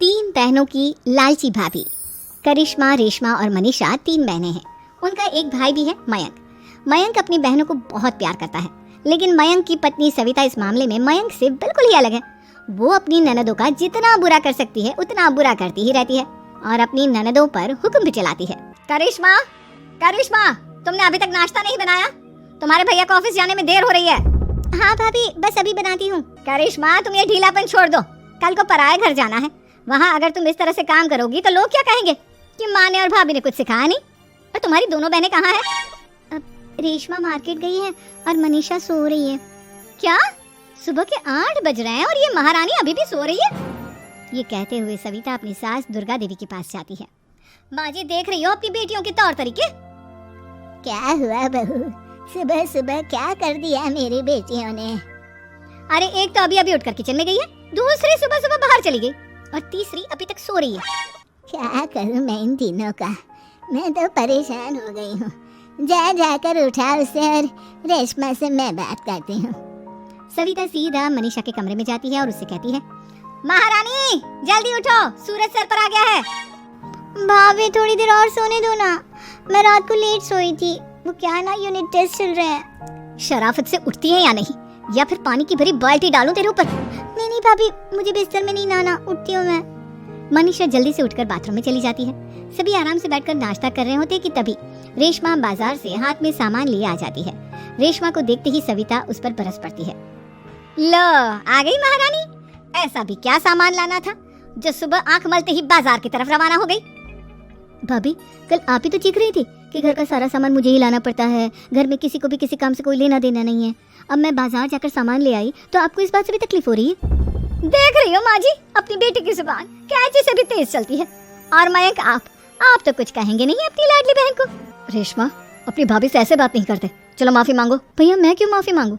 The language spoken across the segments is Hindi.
तीन बहनों की लालची भाभी। करिश्मा, रेशमा और मनीषा तीन बहनें हैं। उनका एक भाई भी है, मयंक। मयंक अपनी बहनों को बहुत प्यार करता है, लेकिन मयंक की पत्नी सविता इस मामले में मयंक से बिल्कुल ही अलग है। वो अपनी ननदों का जितना बुरा कर सकती है उतना बुरा करती ही रहती है और अपनी ननदों पर हुक्म भी चलाती है। करिश्मा, करिश्मा, तुमने अभी तक नाश्ता नहीं बनाया? तुम्हारे भैया को ऑफिस जाने में देर हो रही है। हाँ भाभी, बस अभी बनाती हूँ। करिश्मा, तुम ये ढीलापन छोड़ दो। कल को पराये घर जाना है। वहाँ अगर तुम इस तरह से काम करोगी तो लोग क्या कहेंगे कि माँ ने और भाभी ने कुछ सिखाया नहीं। और तुम्हारी दोनों बहनें कहाँ हैं? अब रेशमा मार्केट गई है और मनीषा सो रही है। क्या? सुबह के 8 बज रहे हैं और ये महारानी अभी भी सो रही है? ये कहते हुए सविता अपनी सास दुर्गा देवी के पास जाती है। माँ जी, देख रही हो अपनी बेटियों के तौर तरीके? क्या हुआ बहू, सुबह सुबह क्या कर दिया मेरी बेटियों ने? अरे एक तो अभी अभी उठकर किचन में गई है, दूसरी सुबह सुबह बाहर चली गई और तीसरी अभी तक सो रही है। क्या करूं मैं इन तीनों का, मैं तो परेशान हो गई हूँ। जा जाकर उठा उसे और रेशमा से मैं बात करती हूँ। सविता सीधा मनीषा के कमरे में जाती है और उससे कहती है, महारानी जल्दी उठो, सूरज सर पर आ गया है। भाभी थोड़ी देर और सोने दो ना, मैं रात को लेट सोई थी। वो क्या ना, यूनिट टेस्ट चल रहे हैं। शराफत से उठती है या नहीं, या फिर पानी की भरी बाल्टी डालूं तेरे ऊपर? नहीं नहीं भाभी, मुझे बिस्तर में नहीं आना, उठती हूँ मैं। मनीषा जल्दी से उठकर बाथरूम में चली जाती है। सभी आराम से बैठकर नाश्ता कर रहे होते कि तभी रेशमा बाजार से हाथ में सामान लिए आ जाती है। रेशमा को देखते ही सविता उस पर बरस पड़ती है। लो, आ गई महारानी। ऐसा भी क्या सामान लाना था जो सुबह आंख मलते ही बाजार की तरफ रवाना हो गई? भाभी, कल आप ही तो चीख रही थी कि घर का सारा सामान मुझे ही लाना पड़ता है, घर में किसी को भी किसी काम से कोई लेना देना नहीं है। अब मैं बाजार जाकर सामान ले आई तो आपको इस बात से भी तकलीफ हो रही है? देख रही हो माँ जी, अपनी बेटी की जुबान कैंची से भी तेज चलती है। और मयंक, आप तो कुछ कहेंगे नहीं अपनी लाडली बहन को। रेशमा, अपनी भाभी से ऐसे बात नहीं करते। चलो माफी मांगो। भैया, मैं क्यों माफी मांगू?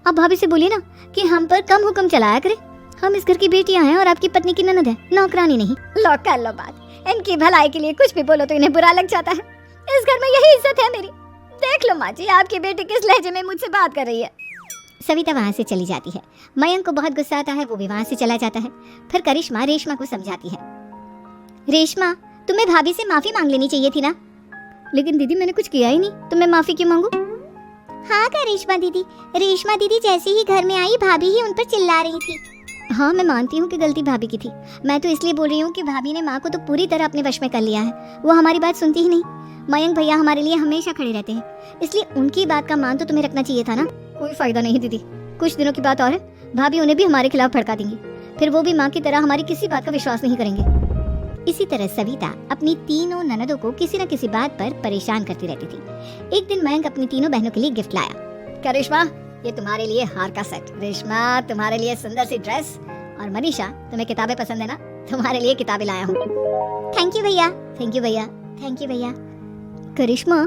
आप भाभी से बोलिए ना कि हम पर कम हुक्म चलाया करे। हम इस घर की बेटियां हैं और आपकी पत्नी की ननद है, नौकरानी नहीं। लो कर लो बात। इनकी भलाई के लिए कुछ भी बोलो तो इन्हें बुरा लग जाता है। इस घर में यही इज्जत है मेरी। देख लो माँ जी, आपकी बेटी किस लहजे में मुझसे बात कर रही है। सविता वहाँ से चली जाती है। मयंक को बहुत गुस्सा आता है, वो भी वहाँ से चला जाता है। फिर करिश्मा रेशमा को समझाती है, रेशमा, तुम्हें भाभी से माफी मांग लेनी चाहिए थी ना। लेकिन दीदी, मैंने कुछ किया ही नहीं, तो मैं माफी क्यों मांगू? हाँ करिश्मा दीदी, रेशमा दीदी जैसे ही घर में आई भाभी ही उन पर चिल्ला रही थी। हाँ, मैं मानती हूँ कि गलती भाभी की थी। मैं तो इसलिए बोल रही हूँ कि भाभी ने माँ को तो पूरी तरह अपने वश में कर लिया है। वो हमारी बात सुनती ही नहीं। मयंक भैया हमारे लिए हमेशा खड़े रहते हैं, इसलिए उनकी बात का मान तो तुम्हें रखना चाहिए था ना। कोई फायदा नहीं दीदी, कुछ दिनों की बात और है, भाभी उन्हें भी हमारे खिलाफ भड़का देंगी। फिर वो भी माँ की तरह हमारी किसी बात का विश्वास नहीं करेंगे। इसी तरह सविता अपनी तीनों ननदों को किसी न किसी बात पर परेशान करती रहती थी। एक दिन मयंक अपनी तीनों बहनों के लिए गिफ्ट लाया। करिश्मा, ये तुम्हारे लिए हार का सेट। रेशमा, तुम्हारे लिए सुंदर सी ड्रेस। और मनीषा, तुम्हें किताबें पसंद है ना, तुम्हारे लिए किताबें लाया हूँ। थैंक यू भैया। थैंक यू भैया। थैंक यू भैया। करिश्मा,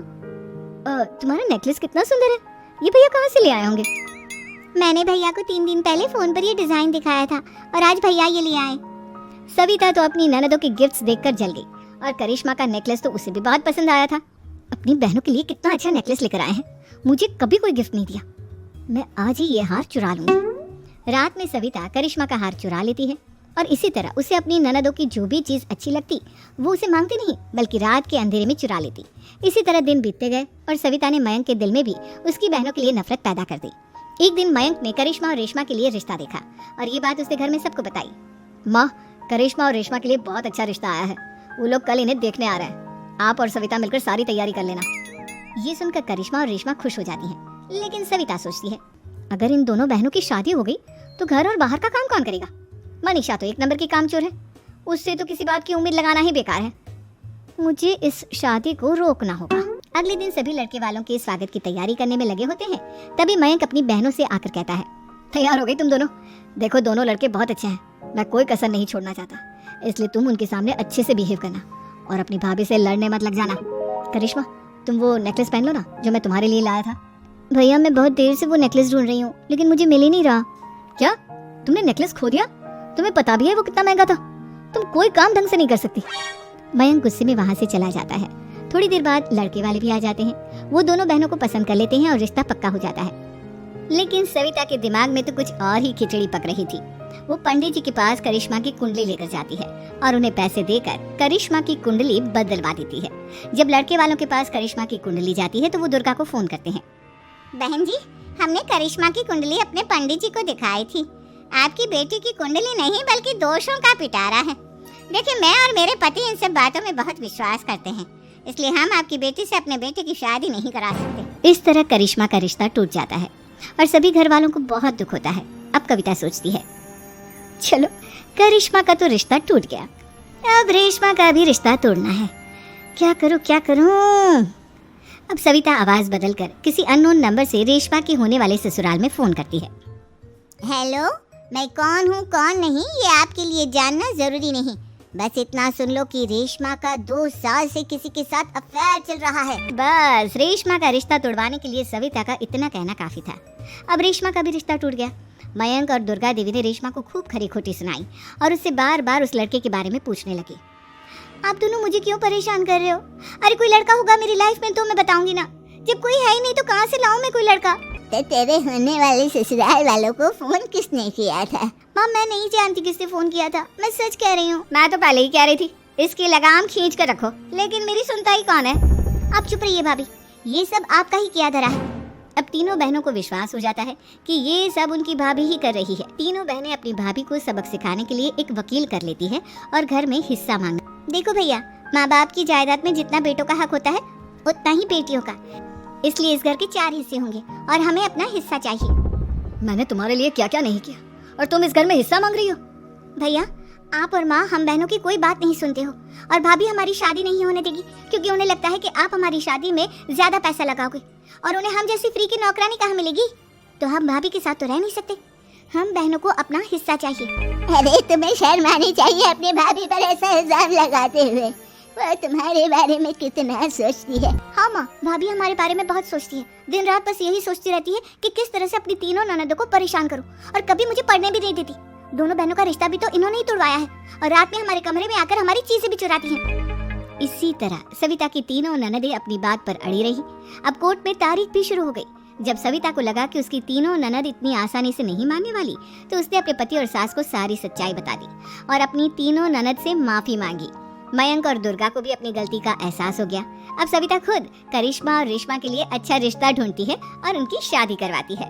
तुम्हारा नेकलेस कितना सुंदर है। ये भैया कहाँ से ले आए होंगे? मैंने भैया को 3 दिन पहले फोन पर ये डिजाइन दिखाया था और आज भैया ये ले आए। सविता तो अपनी ननदों के गिफ्ट्स देखकर जल गई और करिश्मा का नेकलेस तो उसे भी बहुत पसंद आया था। अपनी बहनों के लिए कितना अच्छा नेकलेस लेकर आए हैं, मुझे कभी कोई गिफ्ट नहीं दिया। मैं आज ही ये हार चुरा लूंगी। रात में सविता करिश्मा का हार चुरा लेती है और इसी तरह उसे अपनी ननदों की जो भी चीज अच्छी लगती वो उसे मांगती नहीं, बल्कि रात के अंधेरे में चुरा लेती। इसी तरह दिन बीतते गए और सविता ने मयंक के दिल में भी उसकी बहनों के लिए नफरत पैदा कर दी। एक दिन मयंक ने करिश्मा और रेशमा के लिए रिश्ता देखा और ये बात उसने घर में सबको बताई। माँ, करिश्मा और रेशमा के लिए बहुत अच्छा रिश्ता आया है, वो लोग कल इन्हें देखने आ रहे हैं। आप और सविता मिलकर सारी तैयारी कर लेना। ये सुनकर करिश्मा और रेशमा खुश हो जाती हैं, लेकिन सविता सोचती है, अगर इन दोनों बहनों की शादी हो गई तो घर और बाहर का काम कौन करेगा? मनीषा तो 1 नंबर की कामचोर है, उससे तो किसी बात की उम्मीद लगाना ही बेकार है। मुझे इस शादी को रोकना होगा। अगले दिन सभी लड़के वालों के स्वागत की तैयारी करने में लगे होते हैं। तभी मयंक अपनी बहनों से आकर कहता है, तैयार हो गई तुम दोनों? देखो, दोनों लड़के बहुत अच्छे हैं, मैं कोई कसर नहीं छोड़ना चाहता, इसलिए तुम उनके सामने अच्छे से बिहेव करना और अपनी भाभी से लड़ने मत लग जाना। करिश्मा, तुम वो नेकलेस पहन लो ना जो मैं तुम्हारे लिए लाया था। भैया, मैं बहुत देर से वो नेकलेस ढूंढ रही हूँ, लेकिन मुझे मिल ही नहीं रहा। क्या? तुमने नेकलेस खो दिया? तुम्हें पता भी है वो कितना महंगा था? तुम कोई काम ढंग से नहीं कर सकती। मयंक गुस्से में वहाँ से चला जाता है। थोड़ी देर बाद लड़के वाले भी आ जाते हैं। वो दोनों बहनों को पसंद कर लेते हैं और रिश्ता पक्का हो जाता है। लेकिन सविता के दिमाग में तो कुछ और ही खिचड़ी पक रही थी। वो पंडित जी के पास करिश्मा की कुंडली लेकर जाती है और उन्हें पैसे देकर करिश्मा की कुंडली बदलवा देती है। जब लड़के वालों के पास करिश्मा की कुंडली जाती है तो वो दुर्गा को फोन करते हैं। बहन जी, हमने करिश्मा की कुंडली अपने पंडित जी को दिखाई थी। आपकी बेटी की कुंडली नहीं बल्कि दोषों का पिटारा है। देखिए, मैं और मेरे पति इन सब बातों में बहुत विश्वास करते हैं, इसलिए हम आपकी बेटी से अपने बेटे की शादी नहीं करा सकते। इस तरह करिश्मा का रिश्ता टूट जाता है और सभी घर वालों को बहुत दुख होता है। अब कविता सोचती है, चलो करिश्मा का तो रिश्ता टूट गया, अब रेशमा का भी रिश्ता तोड़ना है। क्या करूं क्या करूं? अब सविता आवाज बदलकर किसी अननोन नंबर से रेशमा के होने वाले ससुराल में फोन करती है। हेलो, मैं कौन हूँ कौन नहीं ये आपके लिए जानना जरूरी नहीं। बस इतना सुन लो कि रेशमा का 2 साल से किसी के साथ अफेयर चल रहा है। बस रेशमा का रिश्ता तोड़वाने के लिए सविता का इतना कहना काफी था। अब रेशमा का भी रिश्ता टूट गया। मयंक और दुर्गा देवी ने रेशमा को खूब खरी खोटी सुनाई और उससे बार बार उस लड़के के बारे में पूछने लगी। आप दोनों मुझे क्यों परेशान कर रहे हो? अरे कोई लड़का होगा मेरी लाइफ में तो मैं बताऊंगी ना। जब कोई है ही नहीं तो कहाँ से लाऊं मैं कोई लड़का? तो तेरे होने वाले ससुराल वालों को फोन किसने किया था? माँ, मैं नहीं जानती किसने फोन किया था, मैं सच कह रही हूँ। मैं तो पहले ही कह रही थी इसकी लगाम खींच कर रखो, लेकिन मेरी सुनता ही कौन है? आप चुप रहिए भाभी, ये सब आपका ही किया धरा है। अब तीनों बहनों को विश्वास हो जाता है कि ये सब उनकी भाभी ही कर रही है। तीनों बहनें अपनी भाभी को सबक सिखाने के लिए एक वकील कर लेती है और घर में हिस्सा मांग। देखो भैया, माँ बाप की जायदाद में जितना बेटों का हक होता है उतना ही बेटियों का, इसलिए इस घर के 4 हिस्से होंगे और हमें अपना हिस्सा चाहिए। मैंने तुम्हारे लिए क्या क्या नहीं किया और तुम इस घर में हिस्सा मांग रही हो? भैया, आप और माँ हम बहनों की कोई बात नहीं सुनते हो और भाभी हमारी शादी नहीं होने देगी क्योंकि उन्हें लगता है कि आप हमारी शादी में ज्यादा पैसा लगाओगे और उन्हें हम जैसी फ्री की नौकरानी कहाँ मिलेगी। तो हम भाभी के साथ तो रह नहीं सकते, हम बहनों को अपना हिस्सा चाहिए। अरे तुम्हें शर्म आनी चाहिए अपनी भाभी पर ऐसा इल्जाम लगाते हुए। वो तुम्हारे बारे में कितना सोचती है। हाँ माँ, भाभी हमारे बारे में बहुत सोचती है। दिन रात बस यही सोचती रहती है कि किस तरह से अपनी तीनों ननदों को परेशान करूं और कभी मुझे पढ़ने भी नहीं देती। दोनों बहनों का रिश्ता भी तो इन्होंने ही तोड़वाया है और रात में हमारे कमरे में आकर हमारी चीजें भी चुराती हैं। इसी तरह सविता की तीनों ननदें अपनी बात पर अड़ी रही। अब कोर्ट में तारीख भी शुरू हो गई। जब सविता को लगा कि उसकी तीनों ननद इतनी आसानी से नहीं मानने वाली तो उसने अपने पति और सास को सारी सच्चाई बता दी और अपनी तीनों ननद से माफी मांगी। मयंक और दुर्गा को भी अपनी गलती का एहसास हो गया। अब सविता खुद करिश्मा और रेशमा के लिए अच्छा रिश्ता ढूंढती है और उनकी शादी करवाती है।